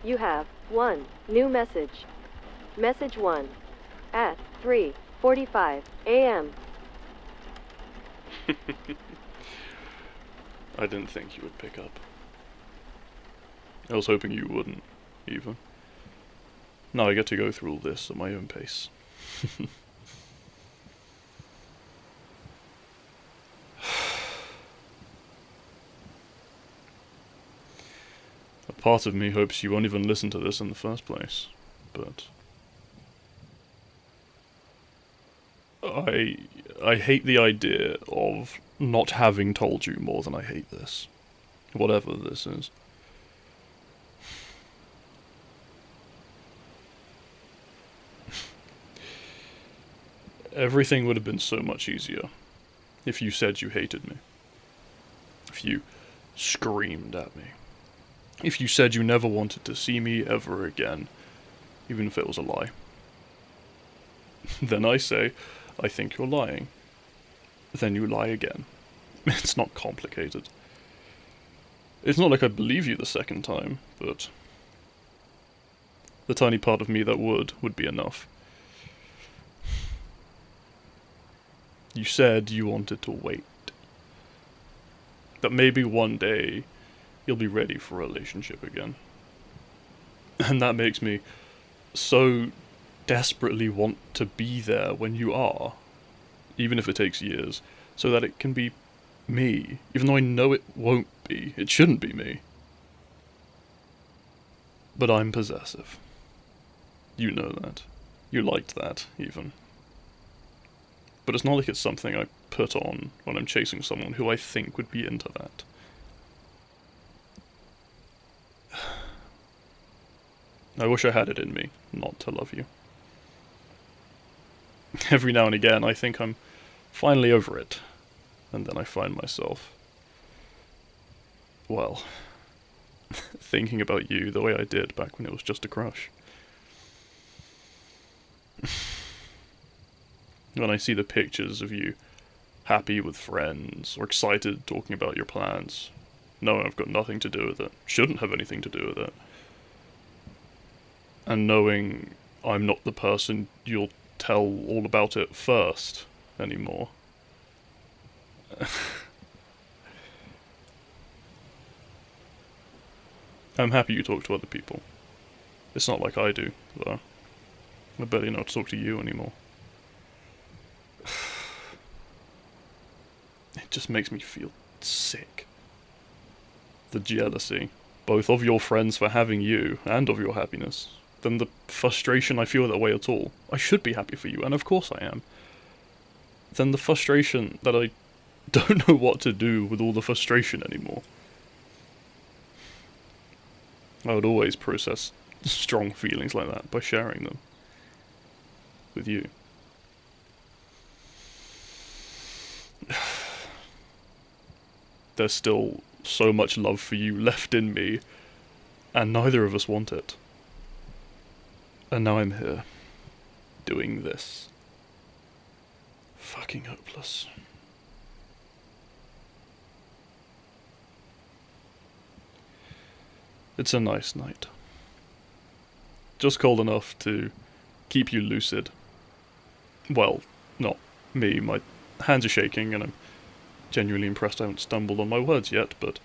You have 1 new message. Message 1 at 3:45 a.m. I didn't think you would pick up. I was hoping you wouldn't, even. Now I get to go through all this at my own pace. A part of me hopes you won't even listen to this in the first place, but I hate the idea of not having told you more than I hate this. Whatever this is. Everything would have been so much easier if you said you hated me. If you screamed at me. If you said you never wanted to see me ever again, even if it was a lie. Then I say, I think you're lying. Then you lie again. It's not complicated. It's not like I believe you the second time, but the tiny part of me that would be enough. You said you wanted to wait. That maybe one day you'll be ready for a relationship again. And that makes me so desperately want to be there when you are, even if it takes years, so that it can be me, even though I know it won't be. It shouldn't be me. But I'm possessive. You know that. You liked that, even. But it's not like it's something I put on when I'm chasing someone who I think would be into that. I wish I had it in me not to love you. Every now and again I think I'm finally over it, and then I find myself, well, thinking about you the way I did back when it was just a crush. When I see the pictures of you happy with friends, or excited talking about your plans, knowing I've got nothing to do with it, shouldn't have anything to do with it, and knowing I'm not the person you'll tell all about it first anymore. I'm happy you talk to other people. It's not like I do, though. I barely know how to talk to you anymore. It just makes me feel sick. The jealousy, both of your friends for having you, and of your happiness. Then the frustration I feel that way at all. I should be happy for you, and of course I am. Then the frustration that I don't know what to do with all the frustration anymore. I would always process strong feelings like that by sharing them with you. There's still so much love for you left in me, and neither of us want it. And now I'm here, doing this. Fucking hopeless. It's a nice night. Just cold enough to keep you lucid. Well, not me, my hands are shaking and I'm genuinely impressed I haven't stumbled on my words yet, but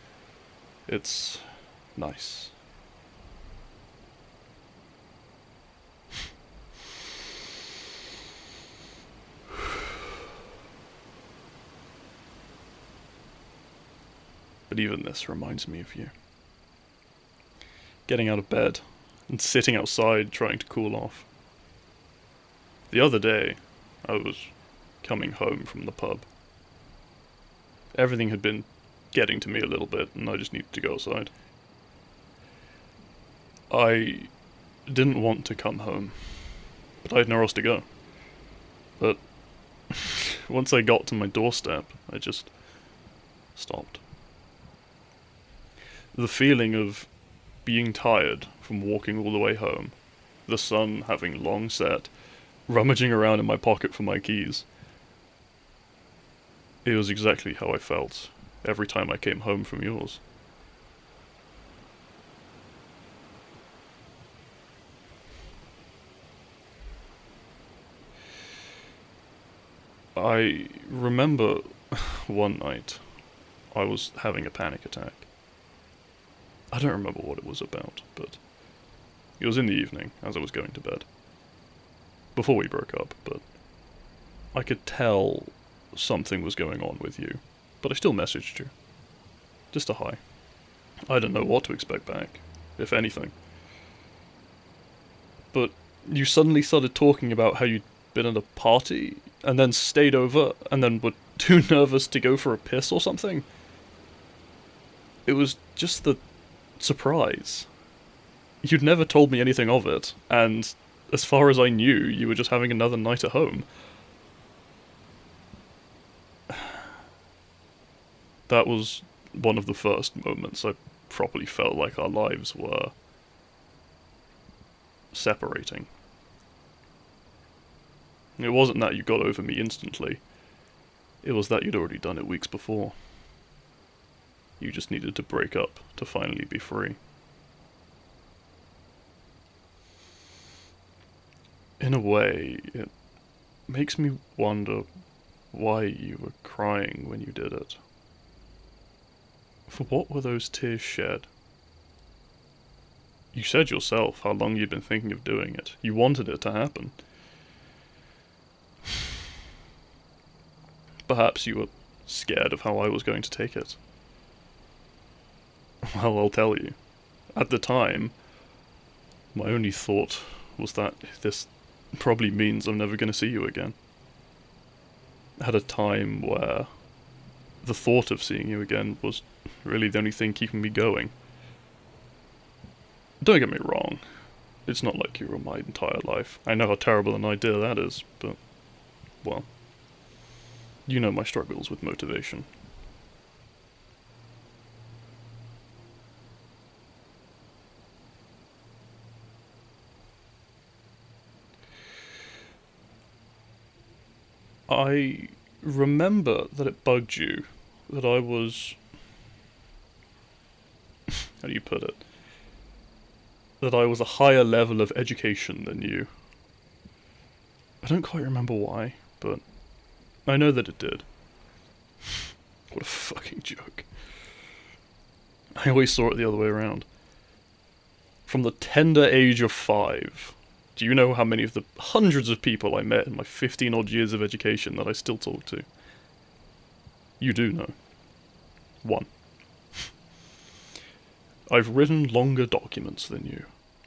it's nice. But even this reminds me of you. Getting out of bed and sitting outside trying to cool off. The other day, I was coming home from the pub. Everything had been getting to me a little bit, and I just needed to go outside. I didn't want to come home, but I had nowhere else to go. But once I got to my doorstep, I just stopped. The feeling of being tired from walking all the way home, the sun having long set, rummaging around in my pocket for my keys. It was exactly how I felt every time I came home from yours. I remember one night I was having a panic attack. I don't remember what it was about, but it was in the evening as I was going to bed. Before we broke up, but I could tell something was going on with you. But I still messaged you. Just a hi. I didn't know what to expect back, if anything. But you suddenly started talking about how you'd been at a party, and then stayed over, and then were too nervous to go for a piss or something. It was just the surprise. You'd never told me anything of it, and as far as I knew, you were just having another night at home. That was one of the first moments I properly felt like our lives were separating. It wasn't that you got over me instantly. It was that you'd already done it weeks before. You just needed to break up to finally be free. In a way, it makes me wonder why you were crying when you did it. For what were those tears shed? You said yourself how long you'd been thinking of doing it. You wanted it to happen. Perhaps you were scared of how I was going to take it. Well, I'll tell you. At the time, my only thought was that this probably means I'm never going to see you again. At a time where the thought of seeing you again was really the only thing keeping me going. Don't get me wrong, it's not like you were my entire life. I know how terrible an idea that is, but, well, you know my struggles with motivation. I remember that it bugged you that I was... how do you put it? That I was a higher level of education than you. I don't quite remember why, but I know that it did. What a fucking joke. I always saw it the other way around. From the tender age of 5, do you know how many of the hundreds of people I met in my 15-odd years of education that I still talk to? You do know. 1. I've written longer documents than you,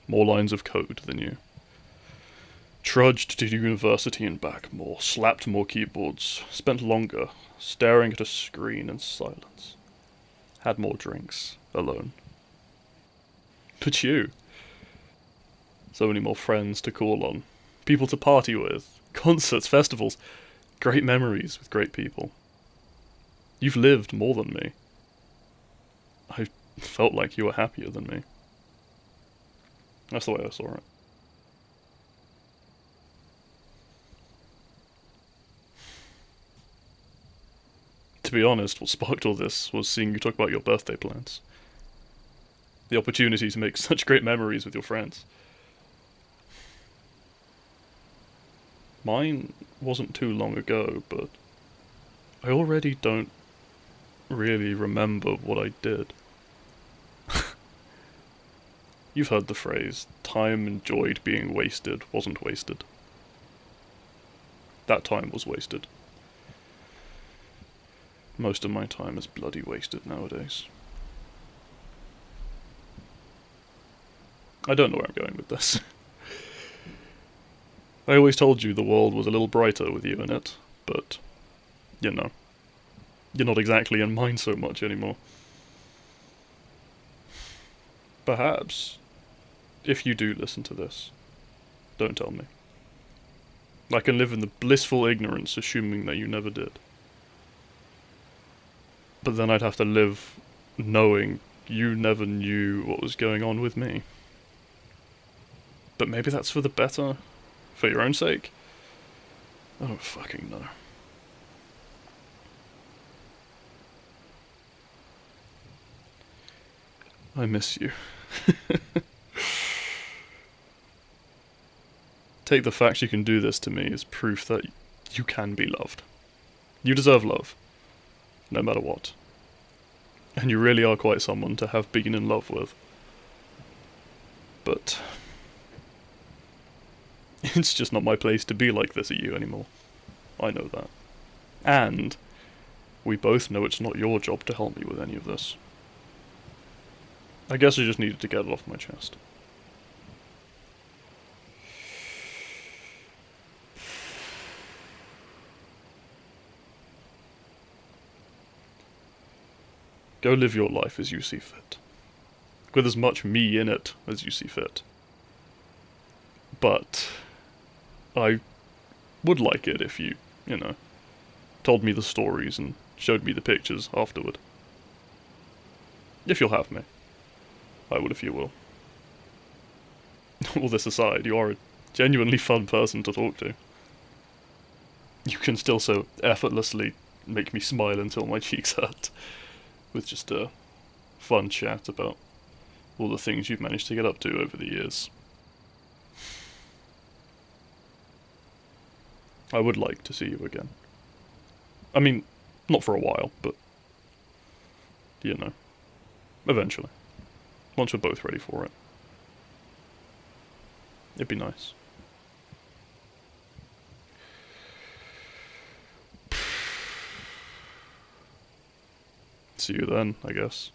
more lines of code than you. Trudged to university and back more, slapped more keyboards, spent longer, staring at a screen in silence. Had more drinks, alone. But you... so many more friends to call on, people to party with, concerts, festivals, great memories with great people. You've lived more than me. I felt like you were happier than me. That's the way I saw it. To be honest, what sparked all this was seeing you talk about your birthday plans. The opportunity to make such great memories with your friends. Mine wasn't too long ago, but I already don't really remember what I did. You've heard the phrase, time enjoyed being wasted wasn't wasted. That time was wasted. Most of my time is bloody wasted nowadays. I don't know where I'm going with this. I always told you the world was a little brighter with you in it, but, you know, you're not exactly in mine so much anymore. Perhaps, if you do listen to this, don't tell me. I can live in the blissful ignorance assuming that you never did. But then I'd have to live knowing you never knew what was going on with me. But maybe that's for the better? For your own sake? I don't fucking know. I miss you. Take the fact you can do this to me as proof that you can be loved. You deserve love, no matter what. And you really are quite someone to have been in love with. But it's just not my place to be like this at you anymore. I know that. And we both know it's not your job to help me with any of this. I guess I just needed to get it off my chest. Go live your life as you see fit. With as much me in it as you see fit. But I would like it if you know, told me the stories and showed me the pictures afterward. If you'll have me. I would if you will. All this aside, you are a genuinely fun person to talk to. You can still so effortlessly make me smile until my cheeks hurt. With just a fun chat about all the things you've managed to get up to over the years. I would like to see you again. I mean, not for a while, but, you know, eventually. Once we're both ready for it. It'd be nice. See you then, I guess.